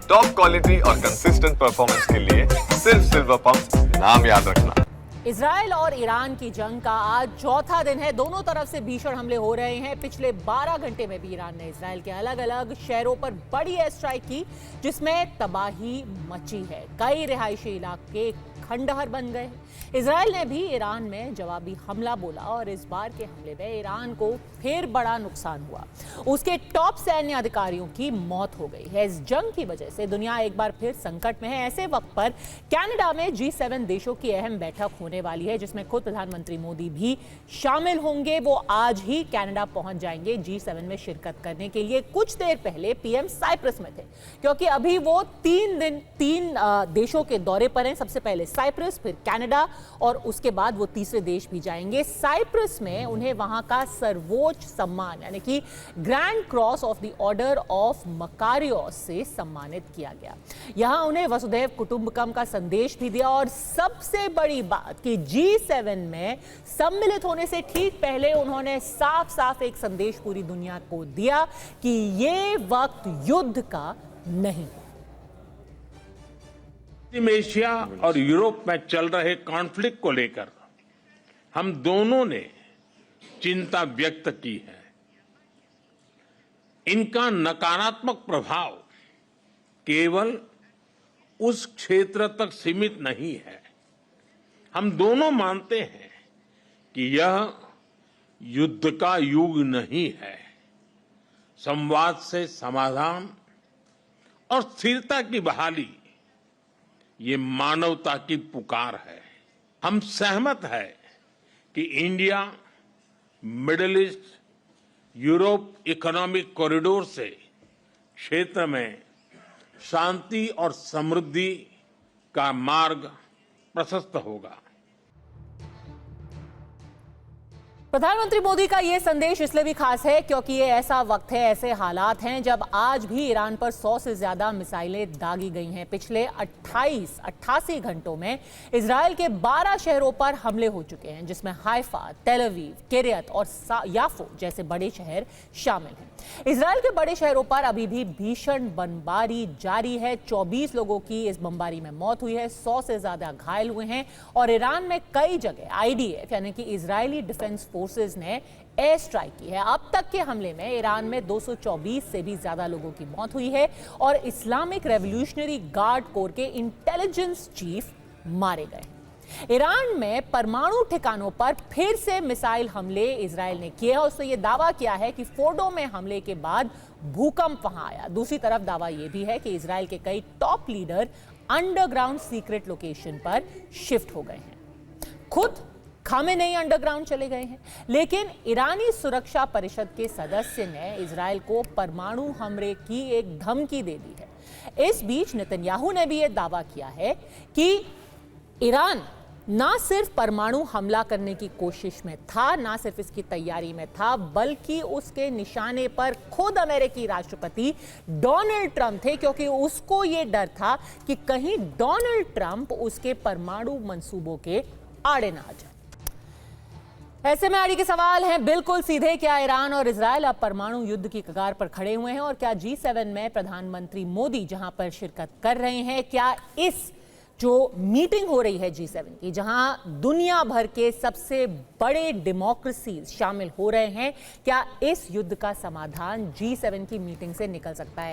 Top quality और consistent performance के लिए सिर्फ सिल्वर पंप नाम याद रखना। इजराइल और ईरान की जंग का आज चौथा दिन है। दोनों तरफ से भीषण हमले हो रहे हैं। पिछले 12 घंटे में भी ईरान ने इजराइल के अलग अलग शहरों पर बड़ी एयर स्ट्राइक की, जिसमें तबाही मची है। कई रिहायशी इलाके खंडहर बन गए। इजराइल ने भी ईरान में जवाबी हमला बोला और इस बार के हमले में ईरान को फिर बड़ा नुकसान हुआ। उसके टॉप सैन्य अधिकारियों की मौत हो गई है। इस जंग की वजह से दुनिया एक बार फिर संकट में है। ऐसे वक्त पर कनाडा में G7 देशों की अहम बैठक होने वाली है, जिसमें खुद प्रधानमंत्री मोदी भी शामिल होंगे। वो आज ही कनाडा पहुंच जाएंगे G7 में शिरकत करने के लिए। कुछ देर पहले पीएम साइप्रस में थे, क्योंकि अभी वो 3 देशों के दौरे पर हैं। सबसे पहले साइप्रस, फिर कनाडा और उसके बाद वो तीसरे देश भी जाएंगे। साइप्रस में उन्हें वहां का सर्वोच्च सम्मान यानी कि grand cross of the order of Makarios से सम्मानित किया गया। यहां उन्हें वसुधैव कुटुंबकम का संदेश भी दिया। और सबसे बड़ी बात कि G7 में सम्मिलित होने से ठीक पहले उन्होंने साफ साफ एक संदेश पूरी दुनिया को दिया कि ये वक्त युद्ध का नहीं। पश्चिम एशिया और यूरोप में चल रहे कॉन्फ्लिक्ट को लेकर हम दोनों ने चिंता व्यक्त की है। इनका नकारात्मक प्रभाव केवल उस क्षेत्र तक सीमित नहीं है। हम दोनों मानते हैं कि यह युद्ध का युग नहीं है। संवाद से समाधान और स्थिरता की बहाली ये मानवता की पुकार है। हम सहमत है कि India middle east Europe economic corridor से क्षेत्र में शांति और समृद्धि का मार्ग प्रशस्त होगा। प्रधानमंत्री मोदी का यह संदेश इसलिए भी खास है क्योंकि ये ऐसा वक्त है, ऐसे हालात हैं जब आज भी ईरान पर 100 से ज्यादा मिसाइलें दागी गई हैं। पिछले 88 घंटों में इजराइल के 12 शहरों पर हमले हो चुके हैं, जिसमें हाइफा, तेल अवीव, किरियत और याफो जैसे बड़े शहर शामिल हैं। इजराइल के बड़े शहरों पर अभी भी भीषण बमबारी जारी है। 24 लोगों की इस बमबारी में मौत हुई है, 100 से ज्यादा घायल हुए हैं। और ईरान में कई जगह IDF यानी कि इजरायली डिफेंस फोर्सेस ने एयर स्ट्राइक की है। अब तक के हमले में ईरान में 224 से भी ज्यादा लोगों की मौत हुई है और इस्लामिक रेवोल्यूशनरी गार्ड कोर के इंटेलिजेंस चीफ मारे गए। ईरान में परमाणु ठिकानों पर फिर से मिसाइल हमले इजराइल ने किए हैं। उसने ये दावा किया है कि फोर्डो में हमले के बाद भूकंप वहां आया। दूसरी तरफ दावा यह भी है कि इजराइल के कई top leader underground secret location पर शिफ्ट हो गए हैं। खुद खामेनेई अंडरग्राउंड चले गए हैं। लेकिन ईरानी सुरक्षा परिषद के सदस्य ने इजराइल को परमाणु हमले की एक धमकी दे दी है। इस बीच नेतन्याहू ने भी यह दावा किया है कि ईरान ना सिर्फ परमाणु हमला करने की कोशिश में था, ना सिर्फ इसकी तैयारी में था, बल्कि उसके निशाने पर खुद अमेरिकी राष्ट्रपति डोनाल्ड ट्रंप थे, क्योंकि उसको यह डर था कि कहीं डोनाल्ड ट्रंप उसके परमाणु मंसूबों के आड़े ना आ जाए। ऐसे में आड़ी के सवाल हैं बिल्कुल सीधे, क्या ईरान और इजराइल अब परमाणु युद्ध की कगार पर खड़े हुए हैं? और क्या G7 में प्रधानमंत्री मोदी जहां पर शिरकत कर रहे हैं, क्या इस जो मीटिंग हो रही है G7 की, जहां दुनिया भर के सबसे बड़े डेमोक्रेसीज शामिल हो रहे हैं, क्या इस युद्ध का समाधान G7 की मीटिंग से निकल सकता है?